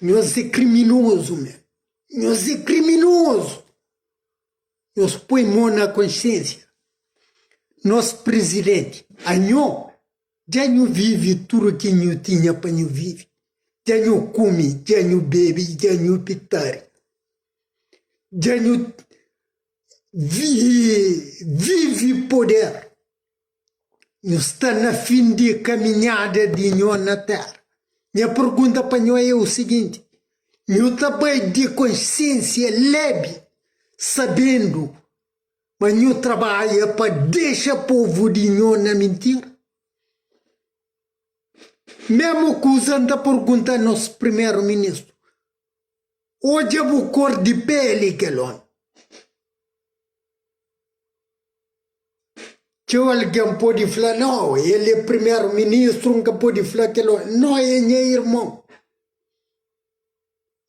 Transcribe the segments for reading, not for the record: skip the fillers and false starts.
Nós é criminoso, meu. Nós é criminoso. Nós põe mão na consciência. Nosso presidente, já não vive tudo que não tinha para não viver. Já não come, já não bebe, já não pitar. Já não vive poder. Não está na fim de caminhada de nós na terra. Minha pergunta para nós é o seguinte: eu trabalho de consciência leve, sabendo, mas eu trabalho para deixar o povo de nós na mentira? Mesmo que usando a pergunta ao nosso primeiro-ministro, hoje eu vou cor de pele que ele. Se alguém pode falar, não, ele é primeiro-ministro, nunca pode falar que ele não é meu irmão.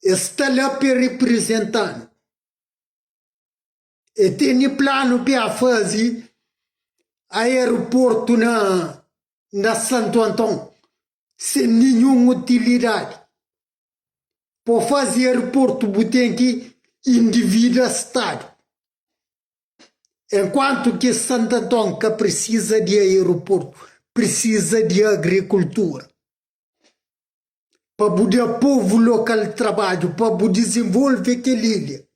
Está lá para representar. E tem plano para fazer aeroporto na Santo Antônio, sem nenhuma utilidade. Para fazer aeroporto, tem que indivíduo Estado. Enquanto que Santo Antônio que precisa de aeroporto, precisa de agricultura. Para o povo local trabalho, para desenvolver aquela ilha.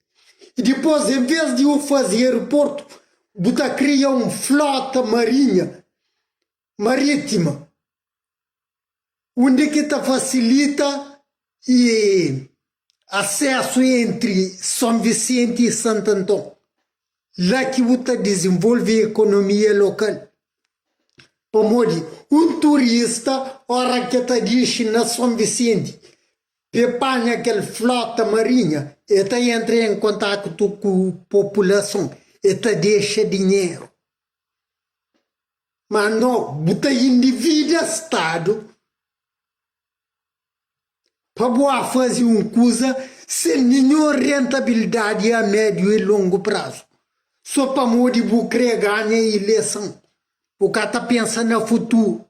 E depois, em vez de fazer aeroporto, você cria uma flota marítima, onde que facilita e acesso entre São Vicente e Santo Antônio. Lá que você desenvolve a economia local. Para turista, hora que está na São Vicente, pepanha aquela flota marinha, e entra em contato com a população, e deixa dinheiro. Mas não, você indivíduo Estado, para fazer uma coisa sem nenhuma rentabilidade a médio e longo prazo. Só para ganhar eleição. O cara está pensando no futuro.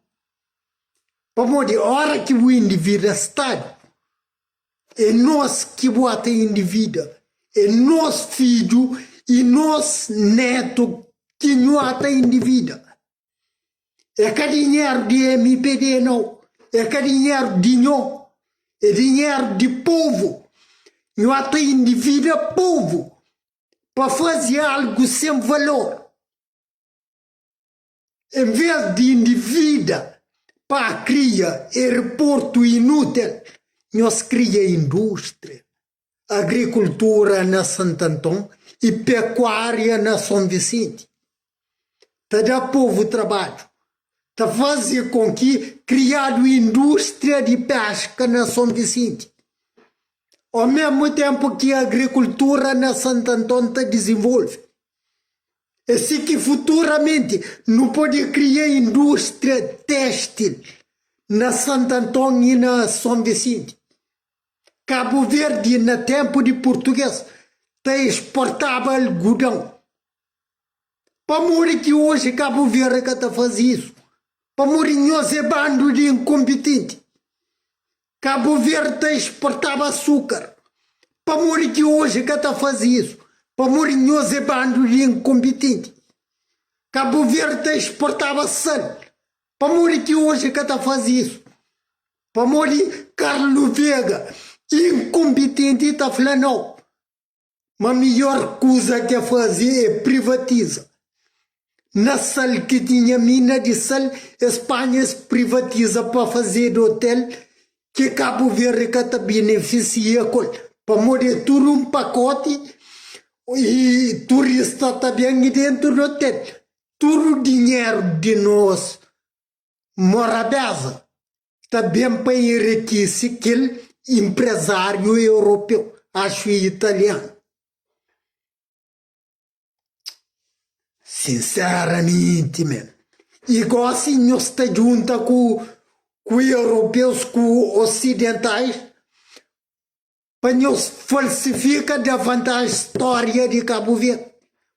Para a hora que o indivíduo Estado, é nós que bota indivíduo, é nosso filho e nosso neto que não ata indivíduo. É que dinheiro de MPD não, é que dinheiro de nós, é dinheiro de povo. Não ata indivíduo é povo. Para fazer algo sem valor. Em vez de indivíduo para criar aeroporto inútil, nós criamos indústria, agricultura na Santo Antônio e pecuária na São Vicente. Está dando povo trabalho. Está fazendo com que criado indústria de pesca na São Vicente. Ao mesmo tempo que a agricultura na Santo Antônio se desenvolve. E se que futuramente não pode criar indústria têxtil na Santo Antônio e na São Vicente. Cabo Verde, no tempo de português, exportava algodão. Para morrer que hoje Cabo Verde está fazendo isso. Para morrer nós é bando de incompetente. Cabo Verde exportava açúcar. Para morrer que hoje que está fazendo isso. Para morrer nós é bando de incompetente. Cabo Verde exportava sal. Para morrer que hoje que está fazendo isso. Para morrer Carlos Vega, incompetente, está falando não. Mas a melhor coisa que fazer é privatiza. Na sal que tinha mina de sal, a Espanha se privatiza para fazer hotel que Cabo Verde que beneficia para morrer tudo um pacote e turista também dentro do hotel. Tudo dinheiro de nós, morabeza, também para enriquecer aquele empresário europeu, acho italiano. Sinceramente, mesmo. Igual assim, nós estamos juntos com os europeus, com os ocidentais, para nós falsificar da vantagem história de Cabo Verde.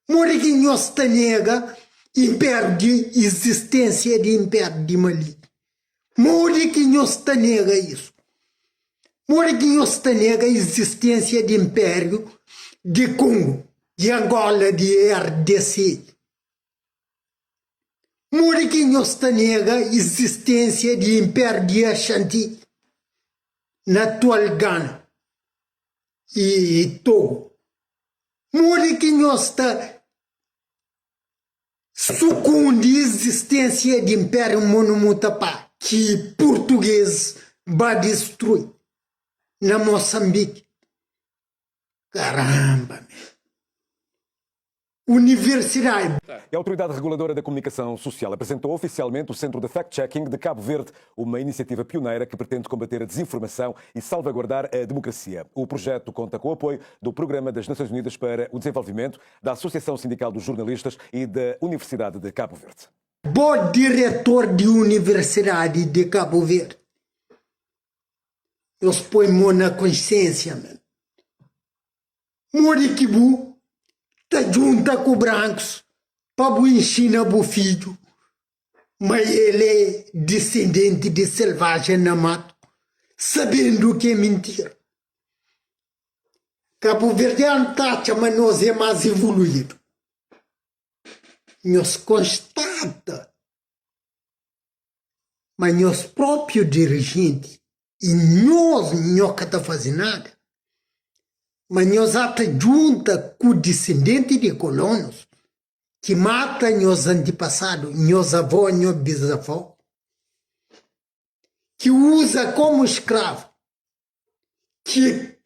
Mora que nós nega império de existência de império de Mali. Mora que nós nega isso. Mora que nós nega a existência de Império de Congo, de Angola, de RDC. Mora que nós nega a existência de Império de Ashanti, na atual Ghana e Togo. Mora que nós sucumbe a existência de Império Monomotapá, que português vai destruir na Moçambique. Caramba, universidade. A Autoridade Reguladora da Comunicação Social apresentou oficialmente o Centro de Fact-Checking de Cabo Verde, uma iniciativa pioneira que pretende combater a desinformação e salvaguardar a democracia. O projeto conta com o apoio do Programa das Nações Unidas para o Desenvolvimento, da Associação Sindical dos Jornalistas e da Universidade de Cabo Verde. Bom diretor de Universidade de Cabo Verde. Nós põe na consciência, mano. Moriquibu tá junta com brancos para ensinar o filho, mas ele é descendente de selvagem na mato, sabendo que é mentira. Cabo Verde é antacha, mas nós é mais evoluído. Nós constata, mas nós próprio dirigente e nós nunca está fazendo nada. Mas nós até junta com o descendente de colonos que mata meus antepassados, meus avós, meus bisavós, que usa como escravo, que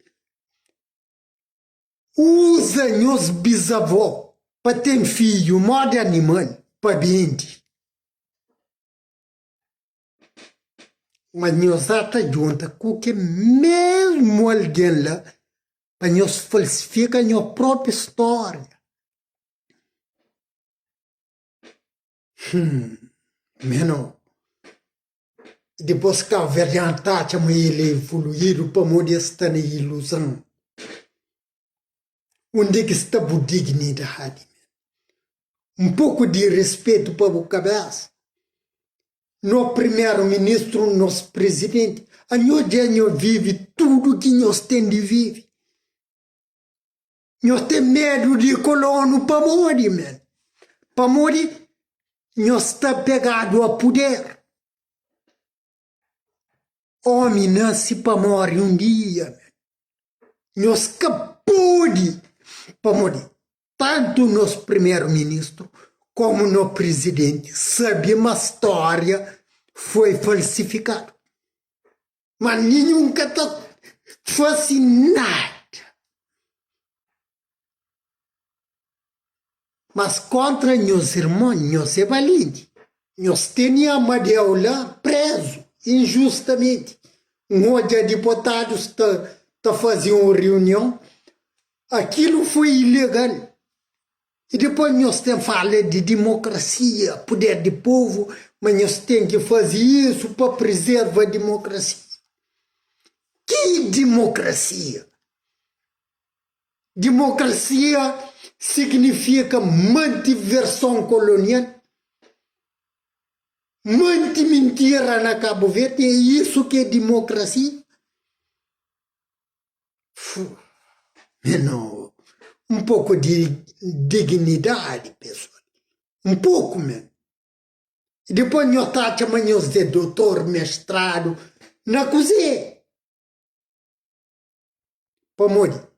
usa meus bisavós para ter filho, modo animal, para vender. Mas nós até junta com que mesmo alguém lá, para nós falsificar a nossa própria história. Menos. Depois que a verdade ele evoluído para morrer está na ilusão. Onde é que está a dignidade? Um pouco de respeito para a cabeça. No primeiro-ministro, nosso presidente, a nós vive tudo que nós temos de viver. Nós temos medo de colono para morrer, man. Para morrer, nós está pegado a poder. Homem nasce para morrer um dia, man. Nós capode para morrer. Tanto nosso primeiro-ministro como no presidente sabe uma história foi falsificada. Mas nunca está fascinado. Mas contra meus irmãos, nós é valente. Nós temos Amadeu lá preso injustamente. Um dia deputados está fazendo uma reunião. Aquilo foi ilegal. E depois nós temos que falar de democracia, poder do povo, mas nós temos que fazer isso para preservar a democracia. Que democracia? Democracia significa mantiversão colonial, manter mentira na Cabo Verde, é isso que é democracia? Não, um pouco de dignidade, pessoal. Um pouco mesmo. E depois nós estamos amanhã de doutor, mestrado, na cozinha. Para morrer.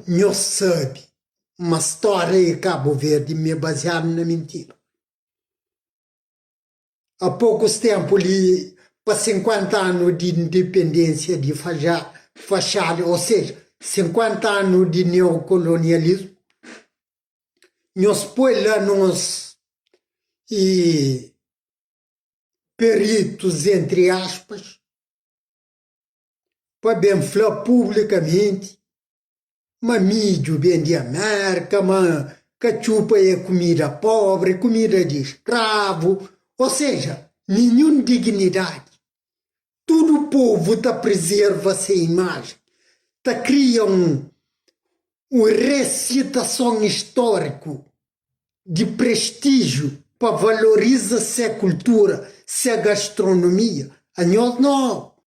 Nós sabemos uma história em Cabo Verde me baseada na mentira. Há poucos tempos, ali, para 50 anos de independência de fachada, ou seja, 50 anos de neocolonialismo, nós põe lá nos peritos, entre aspas, para bem falar publicamente, mas mídio vem de América, mas cachupa é comida pobre, comida de escravo, ou seja, nenhuma dignidade. Todo o povo está preserva essa imagem, está cria uma recitação histórica de prestígio para valorizar essa cultura, essa gastronomia. A nós não.